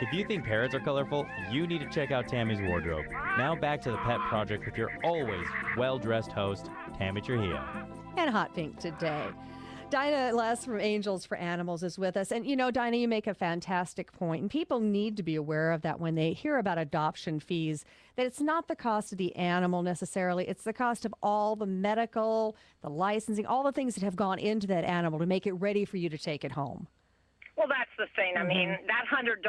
If you think parrots are colorful, you need to check out Tammy's Wardrobe. Now back to the Pet Project with your always well-dressed host, Tammy Trujillo. And hot pink today. Dinah Les from Angels for Animals is with us. And, you know, Dinah, you make a fantastic point. And people need to be aware of that when they hear about adoption fees, that it's not the cost of the animal necessarily. It's the cost of all the medical, the licensing, all the things that have gone into that animal to make it ready for you to take it home. Well, that's the thing. I mean, that $100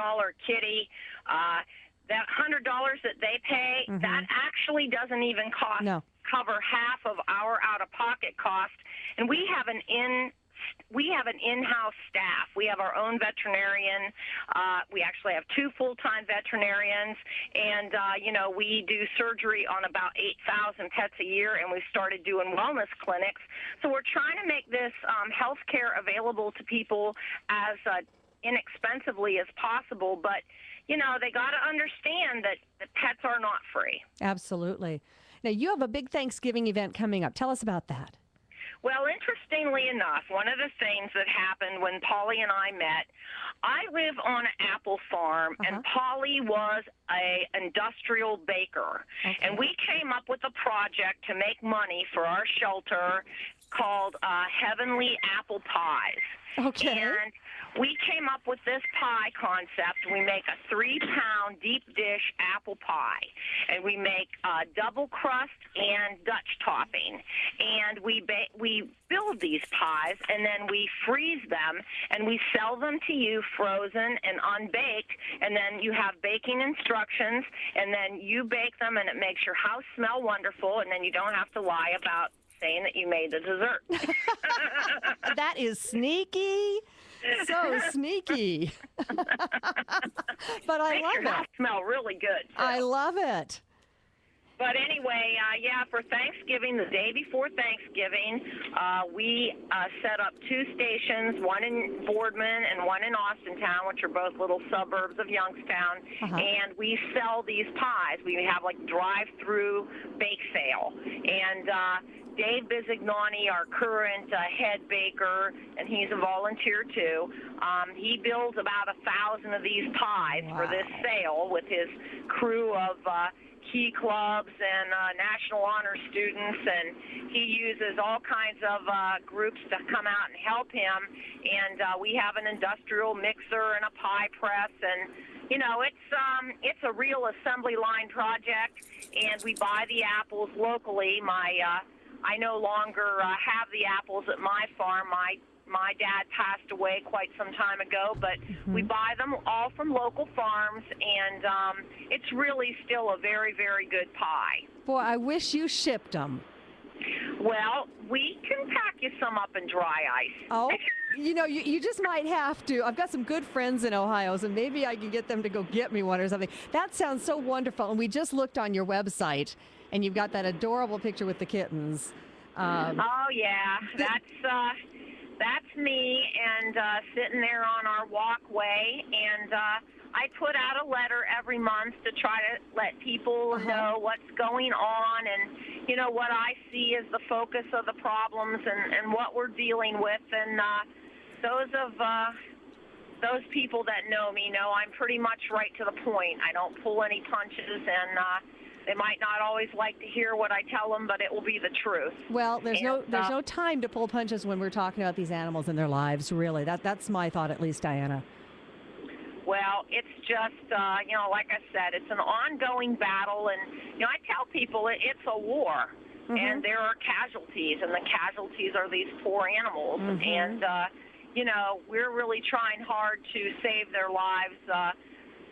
kitty, that $100 that they pay, that actually doesn't even cover half of our out-of-pocket cost. And we have an in-house staff. We have our own veterinarian. We actually have 2 full-time veterinarians, and we do surgery on about 8,000 pets a year, and we've started doing wellness clinics. So we're trying to make this health care available to people as inexpensively as possible, but they got to understand that the pets are not free. Absolutely. Now, you have a big Thanksgiving event coming up. Tell us about that. Well, interestingly enough, one of the things that happened when Polly and I met, I live on an apple farm, and Polly was an industrial baker. And we came up with a project to make money for our shelter called Heavenly Apple Pies. Okay. And we came up with this pie concept. We make a 3-pound deep dish apple pie, and we make double crust and Dutch topping. And we build these pies, and then we freeze them, and we sell them to you frozen and unbaked. And then you have baking instructions, and then you bake them, and it makes your house smell wonderful, and then you don't have to lie about saying that you made the dessert. That is sneaky. So sneaky. But I love it. Smell really good. Too. I love it. But anyway, for Thanksgiving, the day before Thanksgiving, we set up 2 stations, one in Boardman and one in Austintown, which are both little suburbs of Youngstown, and we sell these pies. We have like drive-through bake sale, and Dave Bizignani, our current head baker, and he's a volunteer too, he builds about 1,000 of these pies for this sale with his crew of Key clubs and National Honor students, and he uses all kinds of groups to come out and help him. And we have an industrial mixer and a pie press, and it's a real assembly line project. And we buy the apples locally. I no longer have the apples at my farm. My dad passed away quite some time ago, but we buy them all from local farms, and it's really still a very, very good pie. Boy, I wish you shipped them. Well, we can pack you some up in dry ice. Oh, you just might have to. I've got some good friends in Ohio, so maybe I can get them to go get me one or something. That sounds so wonderful. And we just looked on your website, and you've got that adorable picture with the kittens. Oh, yeah. That's me, and sitting there on our walkway, and I put out a letter every month to try to let people know what's going on, and what I see is the focus of the problems and what we're dealing with. And those people that know me know I'm pretty much right to the point. I don't pull any punches, and they might not always like to hear what I tell them, but it will be the truth. Well, there's no time to pull punches when we're talking about these animals and their lives, really. That's my thought, at least, Diana. Well, it's just, like I said, it's an ongoing battle, and, I tell people it's a war, and there are casualties, and the casualties are these poor animals, and, we're really trying hard to save their lives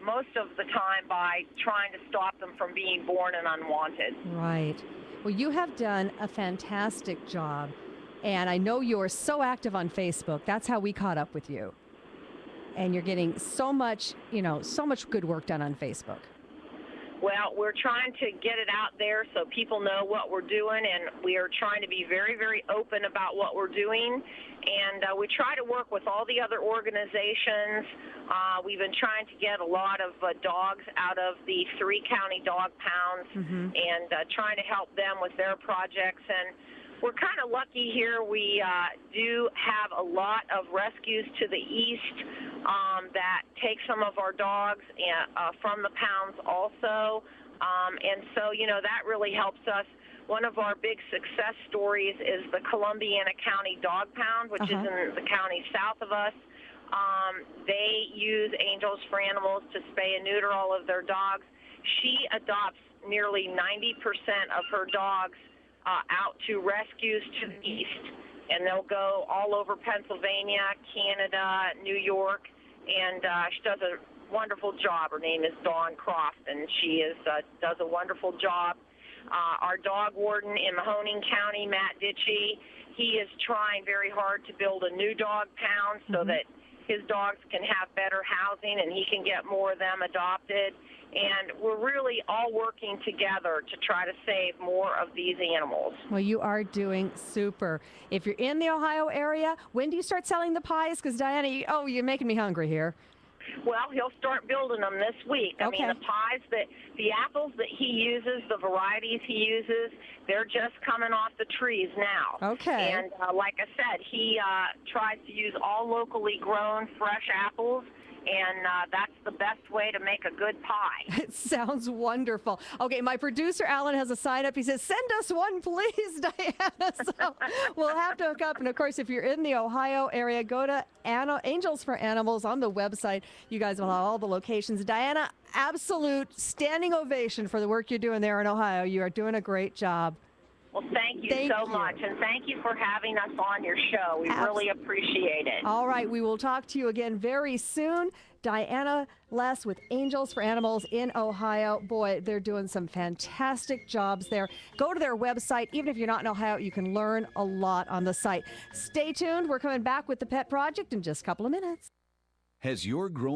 most of the time by trying to stop them from being born and unwanted. Right. Well, you have done a fantastic job, and I know you're so active on Facebook. That's how we caught up with you. And you're getting so much good work done on Facebook. Well, we're trying to get it out there so people know what we're doing, and we are trying to be very, very open about what we're doing. And we try to work with all the other organizations. We've been trying to get a lot of dogs out of the 3 county dog pounds and trying to help them with their projects. And we're kind of lucky here. We do have a lot of rescues to the east. that take some of our dogs from the pounds also. And so, that really helps us. One of our big success stories is the Columbiana County Dog Pound, which is in the county south of us. They use Angels for Animals to spay and neuter all of their dogs. She adopts nearly 90% of her dogs out to rescues to the east, and they'll go all over Pennsylvania, Canada, New York, and she does a wonderful job. Her name is Dawn Croft, and she does a wonderful job. Our dog warden in Mahoning County, Matt Ditchy, he is trying very hard to build a new dog pound so that his dogs can have better housing and he can get more of them adopted. And we're really all working together to try to save more of these animals. Well, you are doing super. If you're in the Ohio area, when do you start selling the pies? Because Diana, you're making me hungry here. Well, he'll start building them this week. I mean, the pies the apples that he uses, the varieties he uses, they're just coming off the trees now. Okay. And like I said, he tries to use all locally grown fresh apples. And that's the best way to make a good pie. It sounds wonderful. Okay, my producer, Alan, has a sign up. He says, send us one, please, Diana. So we'll have to hook up. And, of course, if you're in the Ohio area, go to Angels for Animals on the website. You guys will have all the locations. Diana, absolute standing ovation for the work you're doing there in Ohio. You are doing a great job. Well, thank you so much, and thank you for having us on your show. We really appreciate it. All right, we will talk to you again very soon. Diana Less with Angels for Animals in Ohio. Boy, they're doing some fantastic jobs there. Go to their website. Even if you're not in Ohio, you can learn a lot on the site. Stay tuned. We're coming back with the Pet Project in just a couple of minutes. Has your growing